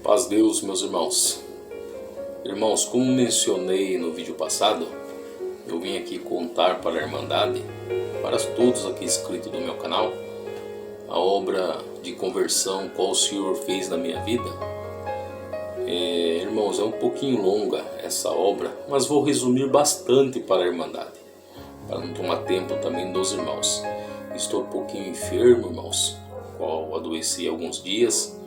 Paz Deus, meus irmãos. Irmãos, como mencionei no vídeo passado, eu vim aqui contar para a Irmandade, para todos aqui inscritos do meu canal, a obra de conversão qual o Senhor fez na minha vida. Irmãos, é um pouquinho longa essa obra, mas vou resumir bastante para a Irmandade, para não tomar tempo também dos irmãos. Estou um pouquinho enfermo, irmãos, qual adoeci alguns dias,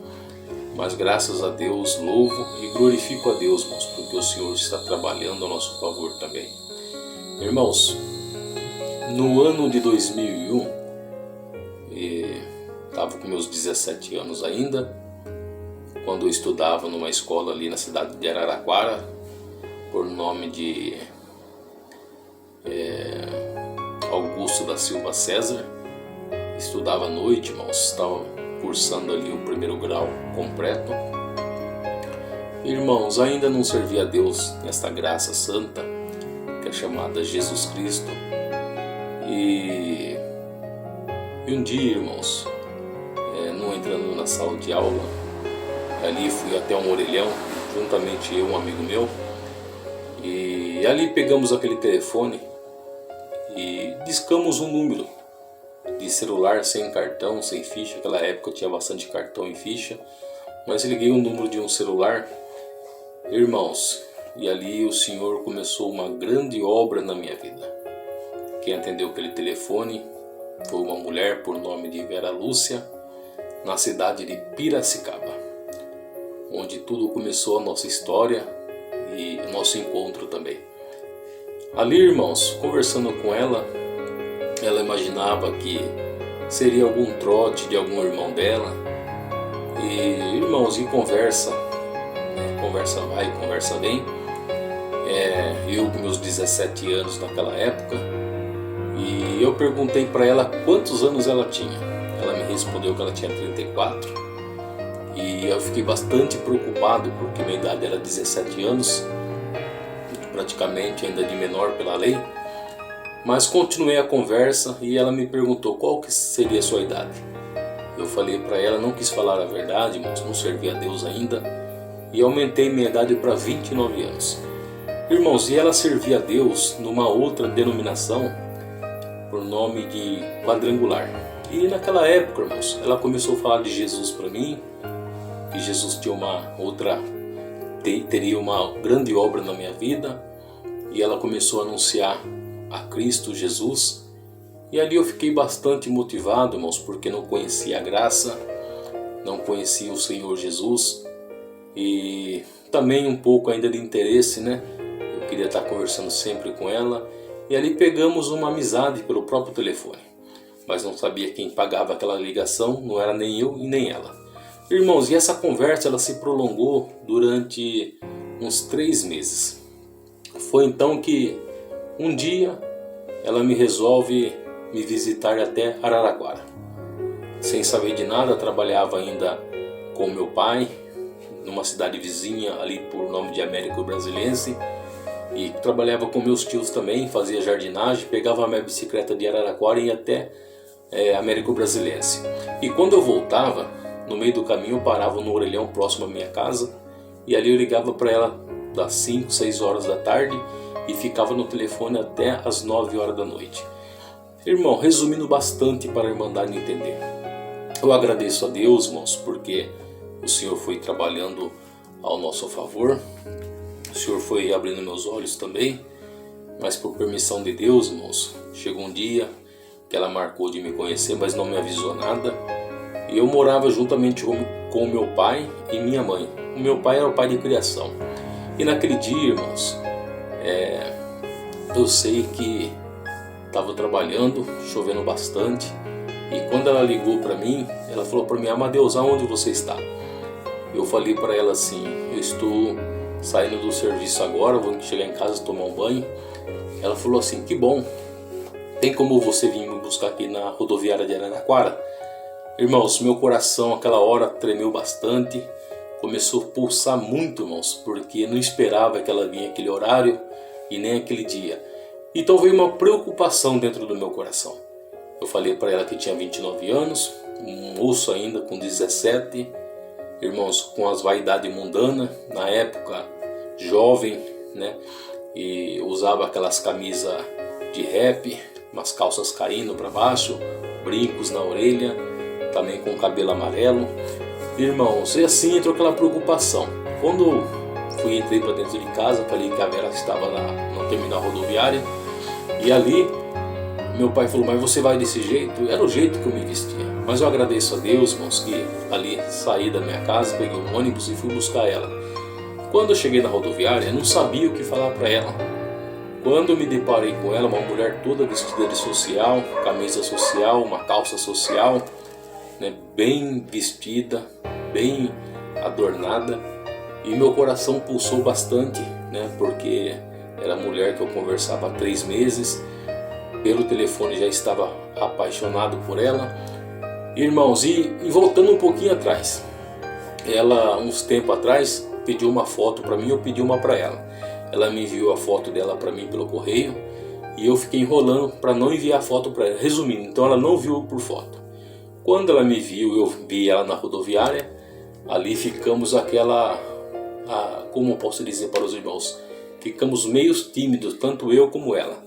mas graças a Deus louvo e glorifico a Deus, irmãos, porque o Senhor está trabalhando a nosso favor também. Irmãos, no ano de 2001, estava com meus 17 anos ainda, quando eu estudava numa escola ali na cidade de Araraquara, por nome de Augusto da Silva César. Estudava à noite, irmãos, estava cursando ali o primeiro grau completo. Irmãos, ainda não servia a Deus nesta graça santa, que é chamada Jesus Cristo. E um dia, irmãos, não entrando na sala de aula, ali fui até um orelhão, juntamente eu e um amigo meu, e ali pegamos aquele telefone e discamos um número de celular sem cartão, sem ficha. Naquela época eu tinha bastante cartão e ficha, mas liguei o número de um celular, irmãos, e ali o Senhor começou uma grande obra na minha vida. Quem atendeu aquele telefone foi uma mulher por nome de Vera Lúcia, na cidade de Piracicaba, onde tudo começou, a nossa história e o nosso encontro também. Ali, irmãos, conversando com ela, ela imaginava que seria algum trote de algum irmão dela. E, irmãos, em conversa, conversa vai, conversa vem. Eu com meus 17 anos naquela época, e eu perguntei para ela quantos anos ela tinha. Ela me respondeu que ela tinha 34. E eu fiquei bastante preocupado porque minha idade era 17 anos, praticamente ainda de menor pela lei. Mas continuei a conversa e ela me perguntou qual que seria a sua idade. Eu falei para ela, não quis falar a verdade, irmãos, não servia a Deus ainda, e aumentei minha idade para 29 anos. Irmãos, e ela servia a Deus numa outra denominação por nome de Quadrangular. E naquela época, irmãos, ela começou a falar de Jesus para mim, que Jesus teria uma grande obra na minha vida, e ela começou a anunciar a Cristo Jesus. E ali eu fiquei bastante motivado, irmãos, porque não conhecia a graça, não conhecia o Senhor Jesus, e também um pouco ainda de interesse, né? Eu queria estar conversando sempre com ela, e ali pegamos uma amizade pelo próprio telefone, mas não sabia quem pagava aquela ligação, não era nem eu e nem ela. Irmãos, e essa conversa ela se prolongou durante uns 3 meses. Foi então que um dia ela me resolve me visitar até Araraquara. Sem saber de nada, trabalhava ainda com meu pai numa cidade vizinha ali por nome de Américo Brasilense, e trabalhava com meus tios também, fazia jardinagem, pegava a minha bicicleta de Araraquara e ia até Américo Brasilense. E quando eu voltava, no meio do caminho eu parava no orelhão próximo à minha casa, e ali eu ligava para ela das 5, 6 horas da tarde e ficava no telefone até as 9 horas da noite. Irmão, resumindo bastante para a Irmandade entender, eu agradeço a Deus, irmãos, porque o Senhor foi trabalhando ao nosso favor, o Senhor foi abrindo meus olhos também, mas por permissão de Deus, irmãos, chegou um dia que ela marcou de me conhecer, mas não me avisou nada, e eu morava juntamente com o meu pai e minha mãe. O meu pai era o pai de criação, e naquele dia, irmãos, eu sei que estava trabalhando, chovendo bastante, e quando ela ligou para mim, ela falou para mim: Amadeus, aonde você está? Eu falei para ela assim: eu estou saindo do serviço agora, vou chegar em casa tomar um banho. Ela falou assim: que bom, tem como você vir me buscar aqui na rodoviária de Araraquara? Irmãos, meu coração aquela hora tremeu bastante, começou a pulsar muito, irmãos, porque não esperava que ela vinha aquele horário e nem aquele dia. Então veio uma preocupação dentro do meu coração. Eu falei para ela que tinha 29 anos, um moço ainda com 17, irmãos, com as vaidades mundanas, na época jovem, né? E usava aquelas camisas de rap, umas calças caindo para baixo, brincos na orelha, também com cabelo amarelo. Irmãos, e assim entrou aquela preocupação. Quando entrei para dentro de casa, falei que a Vera estava lá no terminal rodoviária, e ali meu pai falou: mas você vai desse jeito? Era o jeito que eu me vestia. Mas eu agradeço a Deus, irmãos, que ali saí da minha casa, peguei um ônibus e fui buscar ela. Quando eu cheguei na rodoviária, eu não sabia o que falar para ela. Quando eu me deparei com ela, uma mulher toda vestida de social, camisa social, uma calça social, né, bem vestida, bem adornada, e meu coração pulsou bastante, né, porque era a mulher que eu conversava há 3 meses, pelo telefone já estava apaixonado por ela. Irmãos, e voltando um pouquinho atrás, ela, uns tempos atrás, pediu uma foto para mim, eu pedi uma para ela. Ela me enviou a foto dela para mim pelo correio, e eu fiquei enrolando para não enviar a foto para ela. Resumindo, então ela não viu por foto. Quando ela me viu, eu vi ela na rodoviária, ali ficamos como eu posso dizer para os irmãos, ficamos meio tímidos, tanto eu como ela.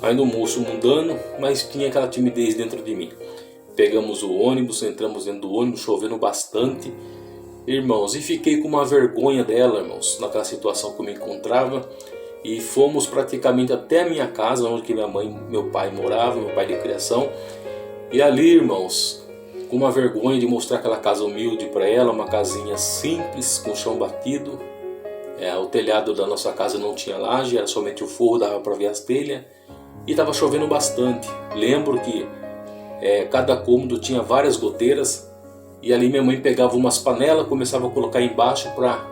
Ainda um moço mundano, mas tinha aquela timidez dentro de mim. Pegamos o ônibus, entramos dentro do ônibus, chovendo bastante, irmãos, e fiquei com uma vergonha dela, irmãos, naquela situação que eu me encontrava, e fomos praticamente até a minha casa, onde que minha mãe e meu pai moravam, meu pai de criação, e ali, irmãos, com uma vergonha de mostrar aquela casa humilde para ela, uma casinha simples, com chão batido, o telhado da nossa casa não tinha laje, era somente o forro, dava para ver as telhas, e estava chovendo bastante. Lembro que cada cômodo tinha várias goteiras, e ali minha mãe pegava umas panelas, começava a colocar embaixo para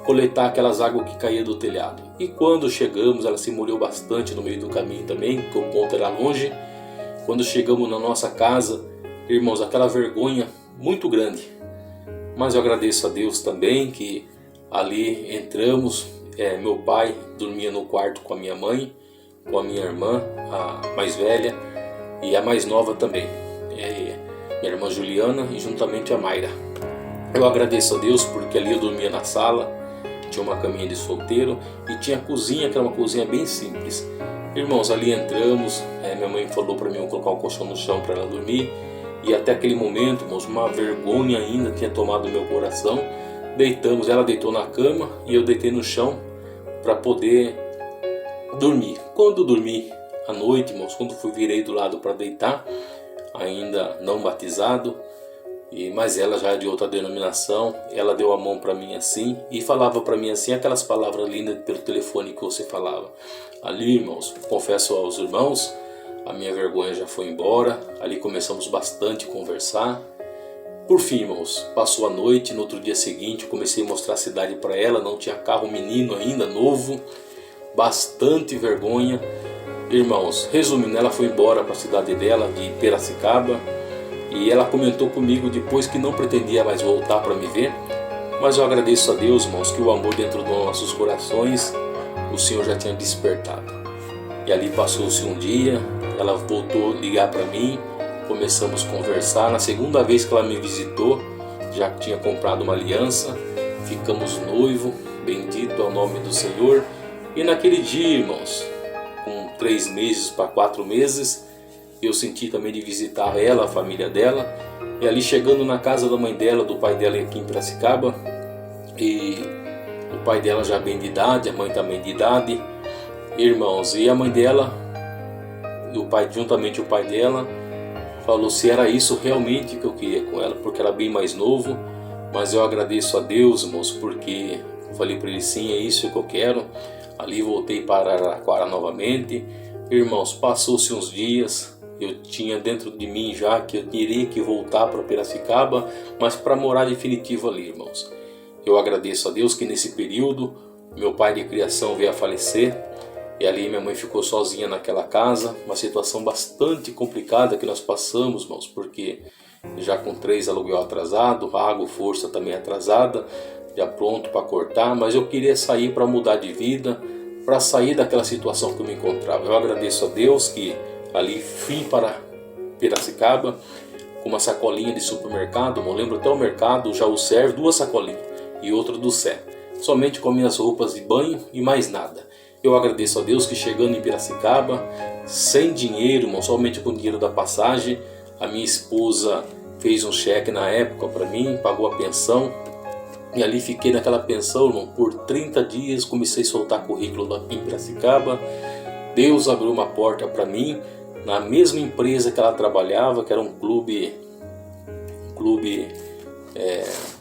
coletar aquelas águas que caíam do telhado. E quando chegamos, ela se molhou bastante no meio do caminho também, porque o ponto era longe. Quando chegamos na nossa casa, irmãos, aquela vergonha muito grande. Mas eu agradeço a Deus também que ali entramos, meu pai dormia no quarto com a minha mãe, com a minha irmã, a mais velha, e a mais nova também, minha irmã Juliana, e juntamente a Mayra. Eu agradeço a Deus porque ali eu dormia na sala, tinha uma caminha de solteiro e tinha a cozinha, que era uma cozinha bem simples. Irmãos, ali entramos, minha mãe falou para mim colocar o colchão no chão para ela dormir, e até aquele momento, irmãos, uma vergonha ainda tinha tomado meu coração. Deitamos, ela deitou na cama e eu deitei no chão para poder dormir. Quando dormi à noite, irmãos, quando virei do lado para deitar, ainda não batizado, mas ela já é de outra denominação, ela deu a mão para mim assim e falava para mim assim, aquelas palavras lindas pelo telefone que você falava. Ali, irmãos, confesso aos irmãos, a minha vergonha já foi embora, ali começamos bastante a conversar. Por fim, irmãos, passou a noite, no outro dia seguinte eu comecei a mostrar a cidade para ela, não tinha carro, menino ainda, novo, bastante vergonha. Irmãos, resumindo, ela foi embora para a cidade dela, de Piracicaba, e ela comentou comigo depois que não pretendia mais voltar para me ver, mas eu agradeço a Deus, irmãos, que o amor dentro dos nossos corações, o Senhor já tinha despertado. E ali passou-se um dia, ela voltou a ligar para mim, começamos a conversar. Na segunda vez que ela me visitou, já tinha comprado uma aliança, ficamos noivo, bendito é o nome do Senhor. E naquele dia, irmãos, com 3 meses para 4 meses, eu senti também de visitar ela, a família dela. E ali chegando na casa da mãe dela, do pai dela aqui em Piracicaba, e o pai dela já bem de idade, a mãe também de idade, irmãos, e a mãe dela, juntamente o pai dela, falou se era isso realmente que eu queria com ela, porque era bem mais novo. Mas eu agradeço a Deus, irmãos, porque eu falei para ele sim, é isso que eu quero. Ali voltei para Araraquara novamente. Irmãos, passou-se uns dias, eu tinha dentro de mim já que eu teria que voltar para Piracicaba, mas para morar definitivo ali, irmãos. Eu agradeço a Deus que nesse período meu pai de criação veio a falecer, e ali minha mãe ficou sozinha naquela casa, uma situação bastante complicada que nós passamos, irmãos, porque já com 3 aluguel atrasado, água, força também atrasada, já pronto para cortar, mas eu queria sair para mudar de vida, para sair daquela situação que eu me encontrava. Eu agradeço a Deus que ali fui para Piracicaba, uma sacolinha de supermercado, eu lembro até o mercado, já o serve, 2 sacolinhas e outra do Sé. Somente com minhas roupas de banho e mais nada. Eu agradeço a Deus que chegando em Piracicaba, sem dinheiro, irmão, somente com o dinheiro da passagem, a minha esposa fez um cheque na época para mim, pagou a pensão. E ali fiquei naquela pensão, irmão, por 30 dias, comecei a soltar currículo aqui em Piracicaba. Deus abriu uma porta para mim, na mesma empresa que ela trabalhava, que era um clube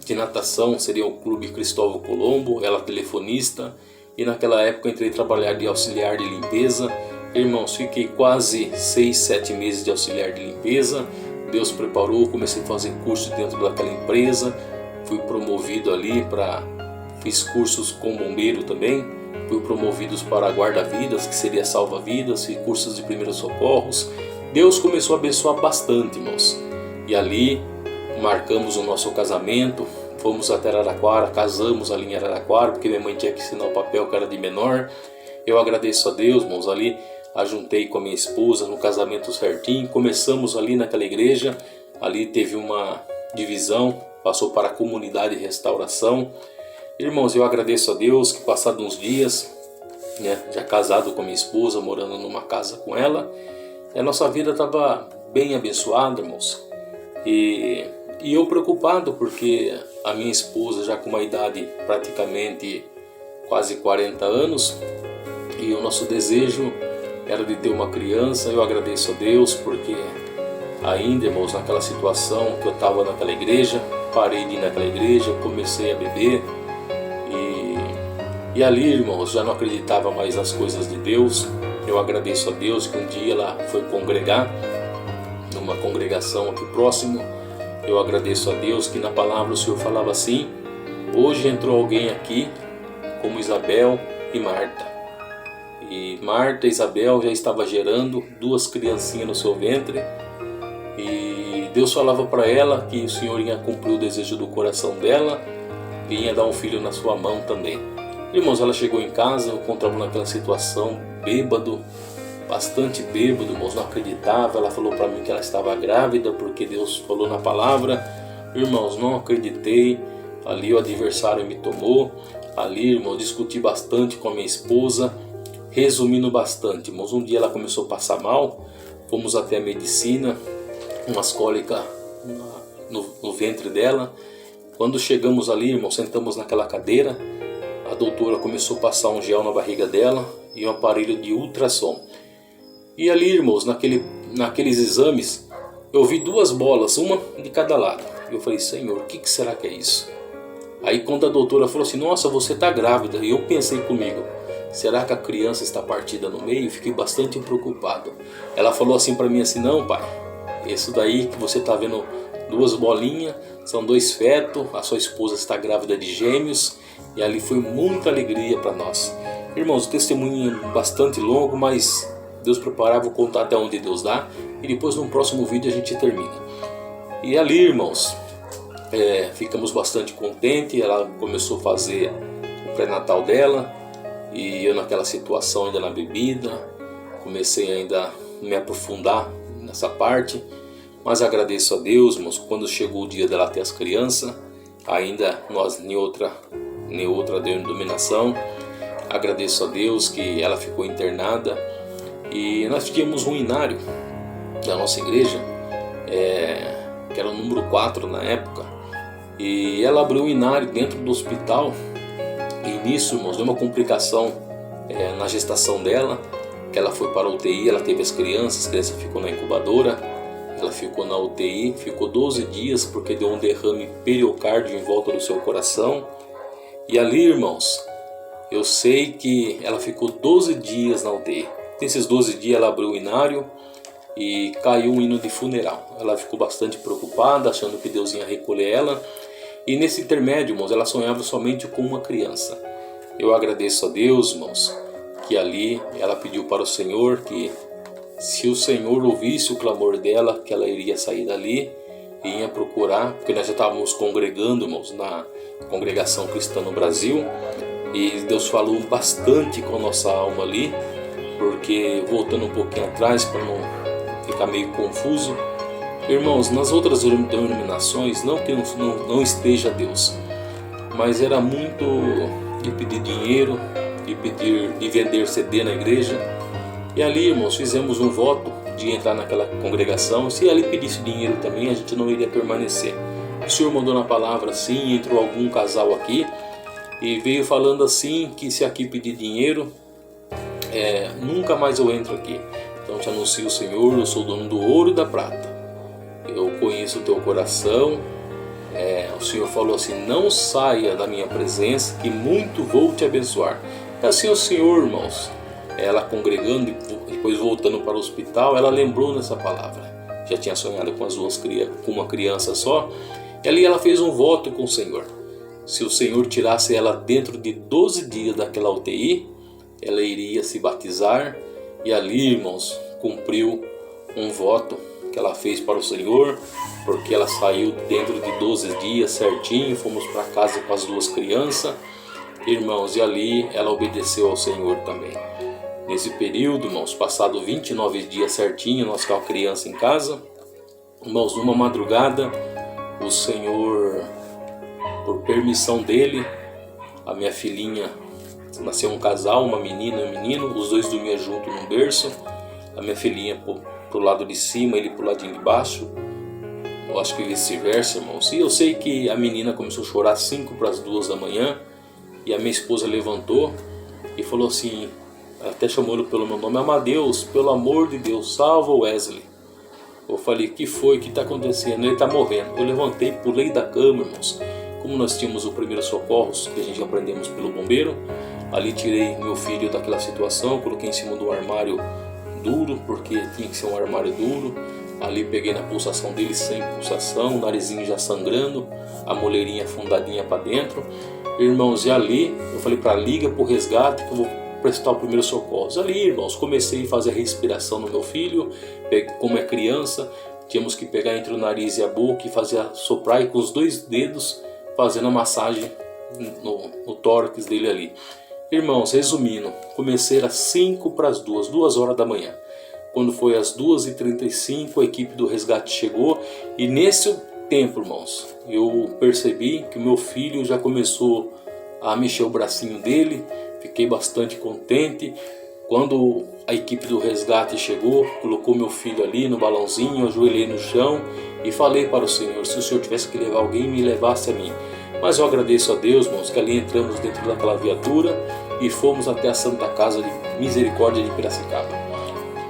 de natação, seria o Clube Cristóvão Colombo, ela telefonista, e naquela época eu entrei a trabalhar de auxiliar de limpeza. Irmãos, fiquei quase 6, 7 meses de auxiliar de limpeza. Deus preparou, comecei a fazer curso dentro daquela empresa, fui promovido ali fiz cursos com bombeiro também, fui promovido para guarda-vidas, que seria salva-vidas, e cursos de primeiros socorros. Deus começou a abençoar bastante, irmãos. E ali marcamos o nosso casamento, fomos até Araraquara, casamos ali em Araraquara, porque minha mãe tinha que assinar o papel que era de menor. Eu agradeço a Deus, irmãos, ali ajuntei com a minha esposa no casamento certinho, começamos ali naquela igreja, ali teve uma divisão, passou para a comunidade de restauração. Irmãos, eu agradeço a Deus que passados uns dias, já casado com a minha esposa, morando numa casa com ela, a nossa vida estava bem abençoada, irmãos. E eu preocupado porque a minha esposa já com uma idade praticamente quase 40 anos, e o nosso desejo era de ter uma criança. Eu agradeço a Deus porque ainda, irmãos, naquela situação que eu estava naquela igreja, parei de ir naquela igreja, comecei a beber e ali, irmãos, já não acreditava mais nas coisas de Deus. Eu agradeço a Deus que um dia ela foi congregar numa congregação aqui próximo. Eu agradeço a Deus que na palavra o Senhor falava assim: hoje entrou alguém aqui como Isabel e Marta. E Marta e Isabel já estava gerando 2 criancinhas no seu ventre. E Deus falava para ela que o Senhor ia cumprir o desejo do coração dela e ia dar um filho na sua mão também. Irmãos, ela chegou em casa, eu encontrava naquela situação, bêbado, bastante bêbado, irmãos, não acreditava. Ela falou para mim que ela estava grávida porque Deus falou na palavra. Irmãos, não acreditei. Ali o adversário me tomou. Ali, irmãos, discuti bastante com a minha esposa. Resumindo bastante, irmãos, um dia ela começou a passar mal, fomos até a medicina, umas cólicas no ventre dela. Quando chegamos ali, irmãos, sentamos naquela cadeira, a doutora começou a passar um gel na barriga dela e um aparelho de ultrassom. E ali, irmãos, naqueles exames, eu vi 2 bolas, uma de cada lado. Eu falei: Senhor, o que será que é isso? Aí quando a doutora falou assim: nossa, você está grávida, e eu pensei comigo: será que a criança está partida no meio? Fiquei bastante preocupado. Ela falou assim para mim assim: não, pai, isso daí que você está vendo 2 bolinhas, são 2 fetos, a sua esposa está grávida de gêmeos. E ali foi muita alegria para nós. Irmãos, o testemunho é bastante longo, mas Deus preparava, vou contar até onde Deus dá, e depois no próximo vídeo a gente termina. E ali, irmãos, ficamos bastante contentes. Ela começou a fazer o pré-natal dela, e eu naquela situação ainda na bebida, comecei ainda a me aprofundar nessa parte. Mas agradeço a Deus, irmãos, quando chegou o dia dela ter as crianças, ainda nós em outra denominação, agradeço a Deus que ela ficou internada. E nós tínhamos um inário da nossa igreja, que era o número 4 na época, e ela abriu um inário dentro do hospital. E nisso, irmãos, deu uma complicação na gestação dela, que ela foi para a UTI, ela teve as crianças ficou na incubadora, ela ficou na UTI, ficou 12 dias porque deu um derrame periocárdio em volta do seu coração. E ali, irmãos, eu sei que ela ficou 12 dias na UTI. Nesses 12 dias ela abriu o inário e caiu um hino de funeral. Ela ficou bastante preocupada, achando que Deus ia recolher ela. E nesse intermédio, irmãos, ela sonhava somente com uma criança. Eu agradeço a Deus, irmãos, que ali ela pediu para o Senhor que, se o Senhor ouvisse o clamor dela, que ela iria sair dali e ia procurar, porque nós já estávamos congregando, irmãos, na congregação cristã no Brasil, e Deus falou bastante com a nossa alma ali, porque, voltando um pouquinho atrás, para não ficar meio confuso, Irmãos, nas outras denominações, não que não esteja Deus, mas era muito de pedir dinheiro, de vender CD na igreja. E ali, irmãos, fizemos um voto de entrar naquela congregação. Se ali pedisse dinheiro também, a gente não iria permanecer. O Senhor mandou na palavra assim, entrou algum casal aqui e veio falando assim, que se aqui pedir dinheiro, nunca mais eu entro aqui. Então te anuncio, Senhor, eu sou dono do ouro e da prata. Eu conheço o teu coração. O Senhor falou assim, não saia da minha presença, que muito vou te abençoar. É assim o Senhor, irmãos. Ela congregando e depois voltando para o hospital, ela lembrou nessa palavra. Já tinha sonhado com uma criança só. E ali ela fez um voto com o Senhor. Se o Senhor tirasse ela dentro de 12 dias daquela UTI, ela iria se batizar. E ali, irmãos, cumpriu um voto que ela fez para o Senhor, porque ela saiu dentro de 12 dias certinho. Fomos para casa com as 2 crianças, irmãos, e ali ela obedeceu ao Senhor também. Nesse período, irmãos, passado 29 dias certinho, nós com a criança em casa, irmãos, numa madrugada, o Senhor, por permissão dele, a minha filhinha, nasceu um casal, uma menina e um menino, os 2 dormiam junto num berço, a minha filhinha pro lado de cima, ele pro ladinho de baixo, eu acho que vice-versa, irmãos. E eu sei que a menina começou a chorar 1:55 da manhã, e a minha esposa levantou e falou assim, até chamou ele pelo meu nome, Amadeus, pelo amor de Deus, salva o Wesley. Eu falei, que foi? O que está acontecendo? Ele está morrendo. Eu levantei, pulei da cama, irmãos. Como nós tínhamos o primeiro socorros, que a gente aprendemos pelo bombeiro, ali tirei meu filho daquela situação, coloquei em cima do armário duro, porque tinha que ser um armário duro. Ali peguei na pulsação dele, sem pulsação, o narizinho já sangrando, a moleirinha afundadinha para dentro. Irmãos, e ali eu falei para liga pro resgate que eu vou prestar o primeiro socorro. Ali, irmãos, comecei a fazer a respiração no meu filho, como é criança, tínhamos que pegar entre o nariz e a boca e fazer soprar, e com os 2 dedos fazendo a massagem no tórax dele ali. Irmãos, resumindo, comecei às 1:55, 2 horas da manhã. Quando foi às 2:35, a equipe do resgate chegou, e nesse tempo, irmãos, eu percebi que o meu filho já começou a mexer o bracinho dele. Fiquei bastante contente. Quando a equipe do resgate chegou, colocou meu filho ali no balãozinho, eu ajoelhei no chão e falei para o Senhor, se o Senhor tivesse que levar alguém, me levasse a mim. Mas eu agradeço a Deus, irmãos, que ali entramos dentro daquela viatura e fomos até a Santa Casa de Misericórdia de Piracicaba.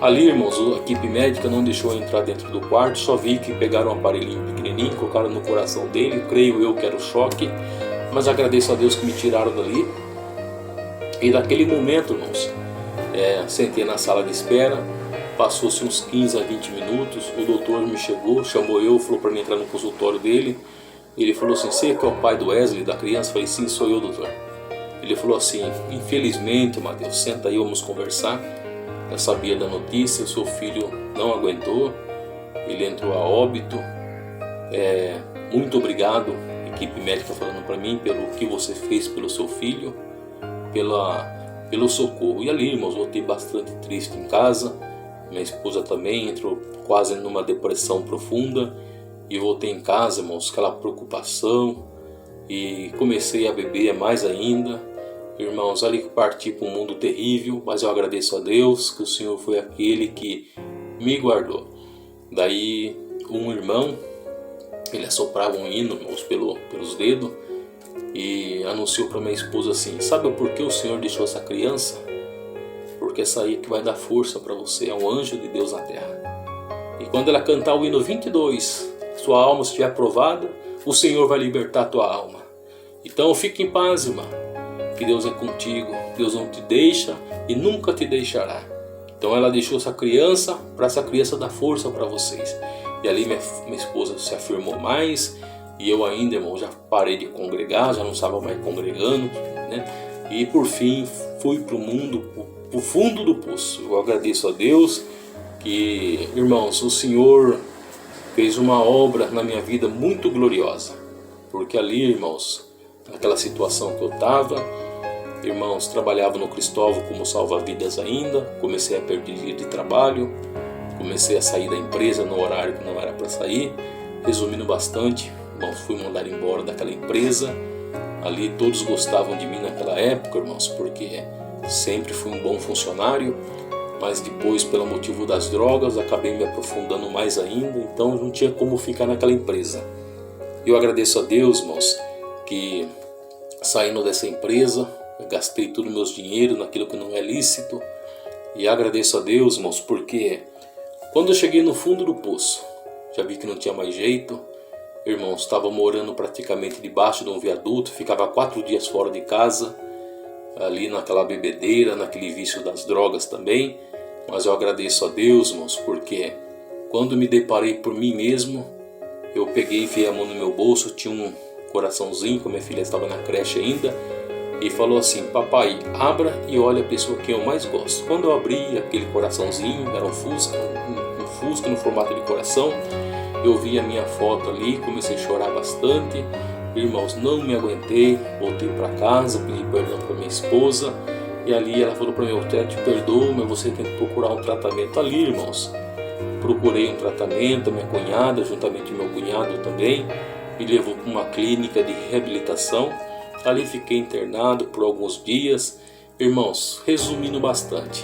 Ali, irmãos, a equipe médica não deixou eu entrar dentro do quarto, só vi que pegaram um aparelhinho pequenininho, colocaram no coração dele, creio eu que era o choque, mas agradeço a Deus que me tiraram dali. E naquele momento, irmãos, sentei na sala de espera, passou-se uns 15 a 20 minutos, o doutor me chamou eu, falou para mim entrar no consultório dele. Ele falou assim, você que é o pai do Wesley, da criança? Eu falei, sim, sou eu, doutor. Ele falou assim, infelizmente, Mateus, senta aí, vamos conversar. Eu sabia da notícia, o seu filho não aguentou, ele entrou a óbito. Muito obrigado, equipe médica falando para mim, pelo que você fez pelo seu filho, pelo socorro. E ali, irmãos, voltei bastante triste em casa. Minha esposa também entrou quase numa depressão profunda. E voltei em casa, irmãos, aquela preocupação. E comecei a beber mais ainda. Irmãos, ali parti para um mundo terrível. Mas eu agradeço a Deus que o Senhor foi aquele que me guardou. Daí um irmão, ele assoprava um hino, irmãos, pelos dedos. E anunciou para minha esposa assim, sabe por que o Senhor deixou essa criança? Porque essa aí que vai dar força para você, é um anjo de Deus na terra. E quando ela cantar o hino 22, sua alma estiver aprovada, o Senhor vai libertar a tua alma. Então fique em paz, irmã, que Deus é contigo, Deus não te deixa e nunca te deixará. Então ela deixou essa criança, para essa criança dar força para vocês. E ali minha esposa se afirmou mais. E eu ainda, irmão, já parei de congregar, já não estava mais congregando, né? E por fim fui para o mundo, para o fundo do poço. Eu agradeço a Deus que, irmãos, o Senhor fez uma obra na minha vida muito gloriosa. Porque ali, irmãos, naquela situação que eu estava, irmãos, trabalhava no Cristóvão como salva-vidas ainda, comecei a perder dia de trabalho, comecei a sair da empresa no horário que não era para sair. Resumindo bastante, irmãos, fui mandado embora daquela empresa. Ali todos gostavam de mim naquela época, irmãos, porque sempre fui um bom funcionário, mas depois, pelo motivo das drogas, acabei me aprofundando mais ainda, então não tinha como ficar naquela empresa. Eu agradeço a Deus, irmãos, que saindo dessa empresa, eu gastei todo o meu dinheiro naquilo que não é lícito, e agradeço a Deus, irmãos, porque quando eu cheguei no fundo do poço, já vi que não tinha mais jeito. Irmãos, estava morando praticamente debaixo de um viaduto, ficava 4 dias fora de casa, ali naquela bebedeira, naquele vício das drogas também. Mas eu agradeço a Deus, irmãos, porque quando me deparei por mim mesmo, eu peguei e enfiei a mão no meu bolso, tinha um coraçãozinho, que minha filha estava na creche ainda, e falou assim: papai, abra e olhe a pessoa que eu mais gosto. Quando eu abri aquele coraçãozinho, era um Fusca no formato de coração, eu vi a minha foto ali, comecei a chorar bastante. Irmãos, não me aguentei, voltei para casa, pedi perdão para minha esposa, e ali ela falou para mim: eu te perdoo, mas você tem que procurar um tratamento. Ali, irmãos, procurei um tratamento. Minha cunhada, juntamente com meu cunhado também, me levou para uma clínica de reabilitação. Ali fiquei internado por alguns dias. Irmãos, resumindo bastante,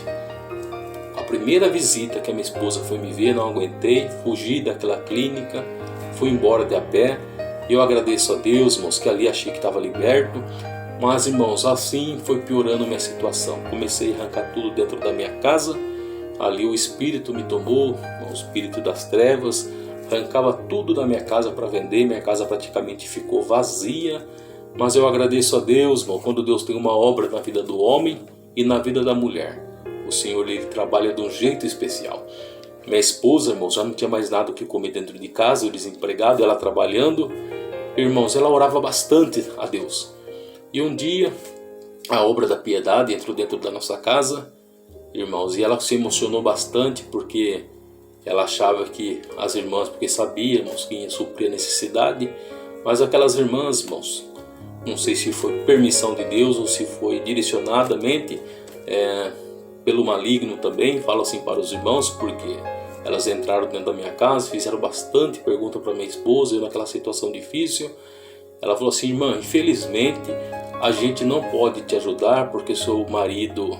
a primeira visita que a minha esposa foi me ver, não aguentei, fugi daquela clínica, fui embora de a pé. Eu agradeço a Deus, irmãos, que ali achei que estava liberto. Mas, irmãos, assim foi piorando minha situação. Comecei a arrancar tudo dentro da minha casa. Ali o Espírito me tomou, o Espírito das trevas. Arrancava tudo da minha casa para vender. Minha casa praticamente ficou vazia. Mas eu agradeço a Deus, irmão, quando Deus tem uma obra na vida do homem e na vida da mulher. O Senhor, Ele trabalha de um jeito especial. Minha esposa, irmãos, já não tinha mais nada o que comer dentro de casa, eu desempregado, ela trabalhando. Irmãos, ela orava bastante a Deus. E um dia, a obra da piedade entrou dentro da nossa casa, irmãos, e ela se emocionou bastante porque ela achava que as irmãs, porque sabíamos que ia suprir a necessidade, mas aquelas irmãs, irmãos, não sei se foi permissão de Deus ou se foi direcionadamente pelo maligno também, falo assim para os irmãos, porque elas entraram dentro da minha casa, fizeram bastante pergunta para minha esposa, eu naquela situação difícil. Ela falou assim: irmã, infelizmente a gente não pode te ajudar porque seu marido,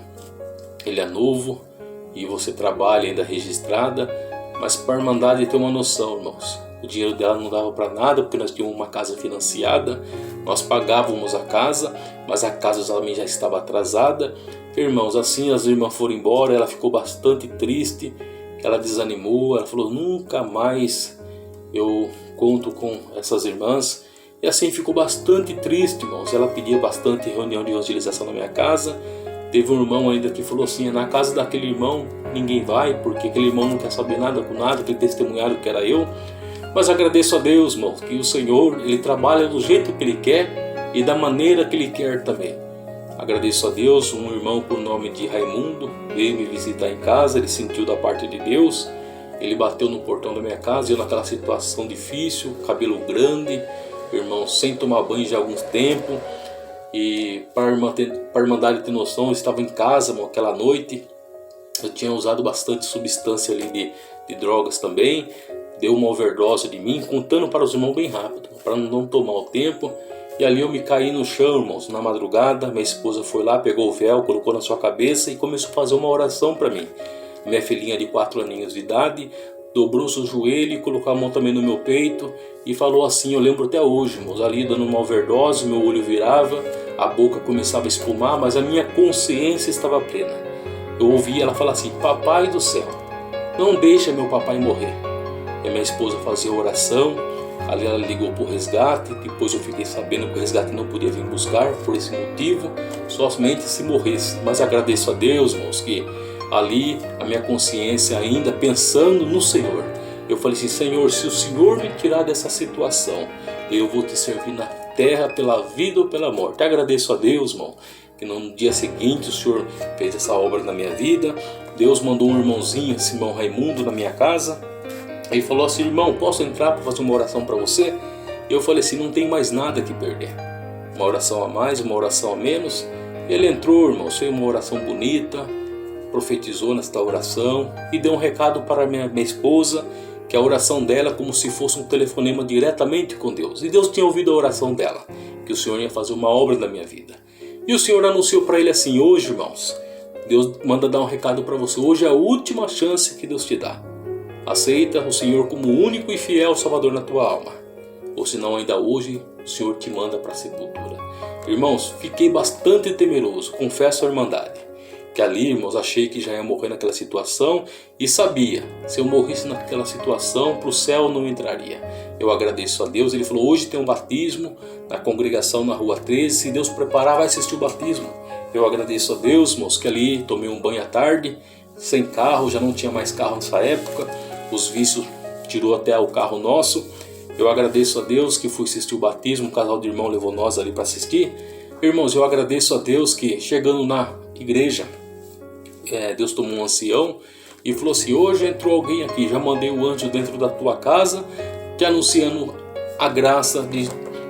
ele é novo e você trabalha ainda registrada, mas para a Irmandade ter uma noção, irmãos, o dinheiro dela não dava para nada porque nós tínhamos uma casa financiada, nós pagávamos a casa, mas a casa também já estava atrasada. Irmãos, assim as irmãs foram embora, ela ficou bastante triste, ela desanimou, ela falou: nunca mais eu conto com essas irmãs. E assim ficou bastante triste, irmãos. Ela pedia bastante reunião de evangelização na minha casa. Teve um irmão ainda que falou assim: na casa daquele irmão ninguém vai, porque aquele irmão não quer saber nada com nada, aquele testemunhado que era eu. Mas agradeço a Deus, irmãos, que o Senhor, Ele trabalha do jeito que Ele quer e da maneira que Ele quer também. Agradeço a Deus, um irmão por nome de Raimundo veio me visitar em casa, ele sentiu da parte de Deus, ele bateu no portão da minha casa, eu naquela situação difícil, cabelo grande, irmão, sem tomar banho já há algum tempo, e para a Irmandade ter noção, eu estava em casa, irmão, aquela noite, eu tinha usado bastante substância ali de drogas também, deu uma overdose de mim, contando para os irmãos bem rápido, para não tomar o tempo. E ali eu me caí no chão, irmãos, na madrugada. Minha esposa foi lá, pegou o véu, colocou na sua cabeça e começou a fazer uma oração para mim. Minha filhinha de 4 aninhos de idade dobrou seu joelho e colocou a mão também no meu peito e falou assim, eu lembro até hoje, irmãos, ali dando uma overdose, meu olho virava, a boca começava a espumar, mas a minha consciência estava plena. Eu ouvi ela falar assim: papai do céu, não deixa meu papai morrer. E a minha esposa fazia oração. Ali ela ligou para o resgate, depois eu fiquei sabendo que o resgate não podia vir buscar por esse motivo, somente se morresse. Mas agradeço a Deus, irmãos, que ali a minha consciência ainda pensando no Senhor, eu falei assim: Senhor, se o Senhor me tirar dessa situação, eu vou te servir na terra pela vida ou pela morte. Agradeço a Deus, irmão, que no dia seguinte o Senhor fez essa obra na minha vida. Deus mandou um irmãozinho, esse irmão Raimundo, na minha casa. Ele falou assim: irmão, posso entrar para fazer uma oração para você? Eu falei assim: não tem mais nada que perder. Uma oração a mais, uma oração a menos. Ele entrou, irmão, fez uma oração bonita. profetizou nesta oração e deu um recado para minha esposa, que a oração dela é como se fosse um telefonema diretamente com Deus. E Deus tinha ouvido a oração dela, que o Senhor ia fazer uma obra na minha vida. E o Senhor anunciou para ele assim: hoje, irmãos, Deus manda dar um recado para você. Hoje é a última chance que Deus te dá. Aceita o Senhor como único e fiel Salvador na tua alma. Ou senão ainda hoje o Senhor te manda para a sepultura. Irmãos, fiquei bastante temeroso, confesso a irmandade, que ali, irmãos, achei que já ia morrer naquela situação e sabia, se eu morresse naquela situação, para o céu não entraria. Eu agradeço a Deus. Ele falou: hoje tem um batismo na congregação na Rua 13, se Deus preparar vai assistir o batismo. Eu agradeço a Deus, irmãos, que ali tomei um banho à tarde, sem carro, já não tinha mais carro nessa época, os vícios tirou até o carro nosso. Eu agradeço a Deus que fui assistir o batismo, um casal de irmão levou nós ali para assistir. Irmãos, eu agradeço a Deus que chegando na igreja, Deus tomou um ancião e falou assim: hoje entrou alguém aqui, já mandei o anjo dentro da tua casa, te anunciando a graça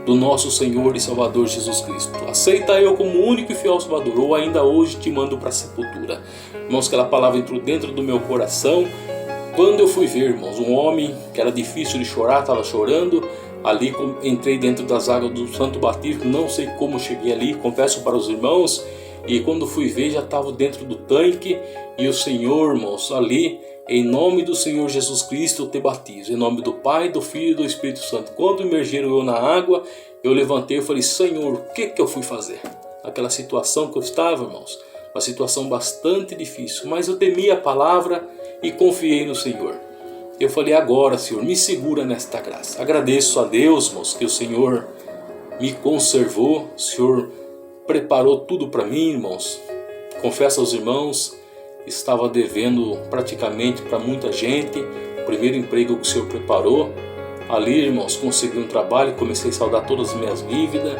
do nosso Senhor e Salvador Jesus Cristo. Aceita eu como único e fiel Salvador, ou ainda hoje te mando para a sepultura. Irmãos, aquela palavra entrou dentro do meu coração. Quando eu fui ver, irmãos, um homem que era difícil de chorar, estava chorando. Ali entrei dentro das águas do Santo Batismo, não sei como cheguei ali, confesso para os irmãos. E quando fui ver, já estava dentro do tanque. E o Senhor, irmãos, ali, em nome do Senhor Jesus Cristo, eu te batizo. Em nome do Pai, do Filho e do Espírito Santo. Quando imergiram eu na água, eu levantei e falei: Senhor, o que eu fui fazer? Aquela situação que eu estava, irmãos, uma situação bastante difícil. Mas eu temi a palavra e confiei no Senhor. Eu falei: agora, Senhor, me segura nesta graça. Agradeço a Deus, irmãos, que o Senhor me conservou. O Senhor preparou tudo para mim, irmãos. Confesso aos irmãos, estava devendo praticamente para muita gente. O primeiro emprego que o Senhor preparou. Ali, irmãos, consegui um trabalho, comecei a saldar todas as minhas dívidas.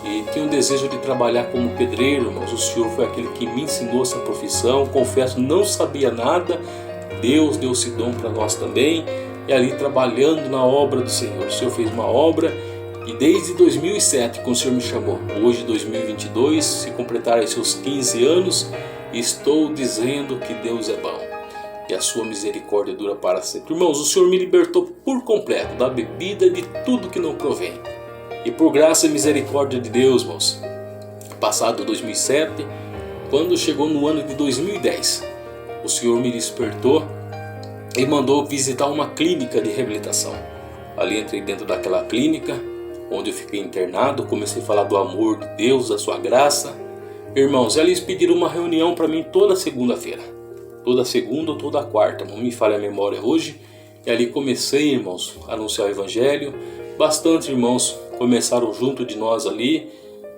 E tinha um desejo de trabalhar como pedreiro, irmãos. O Senhor foi aquele que me ensinou essa profissão. Confesso, não sabia nada. Deus deu esse dom para nós também. E ali trabalhando na obra do Senhor. O Senhor fez uma obra. E desde 2007, quando o Senhor me chamou, hoje 2022, se completarem seus 15 anos, estou dizendo que Deus é bom. E a sua misericórdia dura para sempre. Irmãos, o Senhor me libertou por completo da bebida e de tudo que não provém. E por graça e misericórdia de Deus, irmãos, passado 2007, quando chegou no ano de 2010, o Senhor me despertou e mandou visitar uma clínica de reabilitação. Ali entrei dentro daquela clínica, onde eu fiquei internado, comecei a falar do amor de Deus, da sua graça. Irmãos, eles pediram uma reunião para mim toda segunda-feira. Toda segunda ou toda quarta, não me falha a memória hoje. E ali comecei, irmãos, a anunciar o Evangelho. Bastante irmãos começaram junto de nós ali,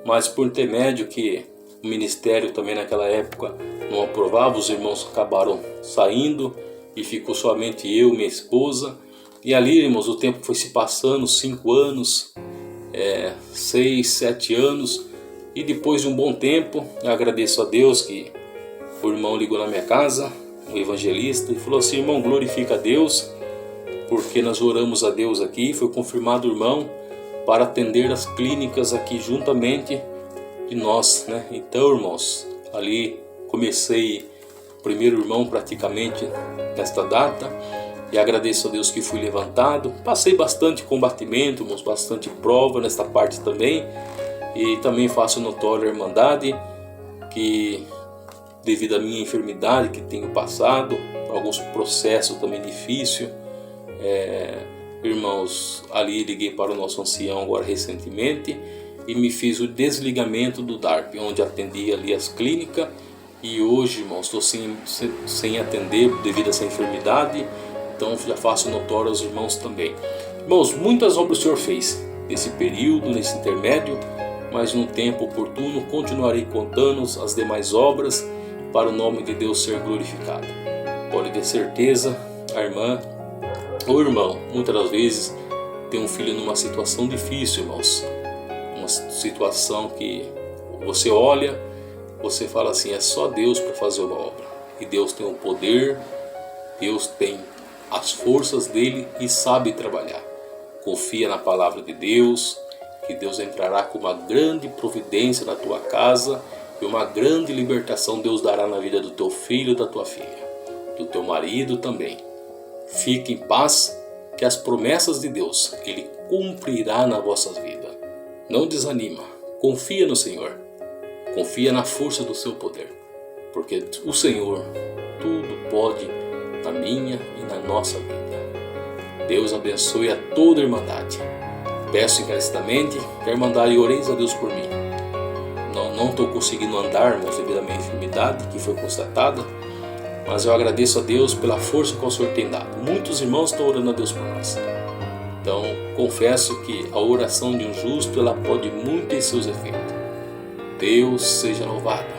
mas por intermédio que o ministério também naquela época não aprovava, os irmãos acabaram saindo e ficou somente eu e minha esposa. E ali, irmãos, o tempo foi se passando, 5 anos, 6, 7 anos, e depois de um bom tempo, eu agradeço a Deus que o irmão ligou na minha casa, um evangelista, e falou assim: irmão, glorifica a Deus, porque nós oramos a Deus aqui. Foi confirmado, irmão, para atender as clínicas aqui juntamente de nós, né? Então, irmãos, ali comecei o primeiro irmão praticamente nesta data, e agradeço a Deus que fui levantado. Passei bastante combatimento, irmãos, bastante prova nesta parte também, e também faço notória a irmandade que, devido à minha enfermidade que tenho passado, alguns processos também difíceis, irmãos, ali liguei para o nosso ancião agora recentemente e me fiz o desligamento do DARP, onde atendia ali as clínicas, e hoje, irmãos, estou sem atender devido a essa enfermidade. Então já faço notório aos irmãos também. Irmãos, muitas obras o Senhor fez nesse período, nesse intermédio, mas no tempo oportuno continuarei contando as demais obras para o nome de Deus ser glorificado. Pode ter certeza, a irmã ou irmão, muitas das vezes tem um filho numa situação difícil, irmãos. Uma situação que você olha, você fala assim: é só Deus para fazer uma obra. E Deus tem o poder, Deus tem as forças dele e sabe trabalhar. Confia na palavra de Deus, que Deus entrará com uma grande providência na tua casa E uma grande libertação Deus dará na vida do teu filho e da tua filha, do teu marido também. Fique em paz, que as promessas de Deus Ele cumprirá na vossas vidas. Não desanima, confia no Senhor, confia na força do seu poder, porque o Senhor tudo pode na minha e na nossa vida. Deus abençoe a toda a Irmandade. Peço encarecidamente que a Irmandade oreis a Deus por mim. Não estou conseguindo andar, irmãos, devido à minha enfermidade que foi constatada, mas eu agradeço a Deus pela força que o Senhor tem dado. Muitos irmãos estão orando a Deus por nós. Então, confesso que a oração de um justo, ela pode muito ter seus efeitos. Deus seja louvado.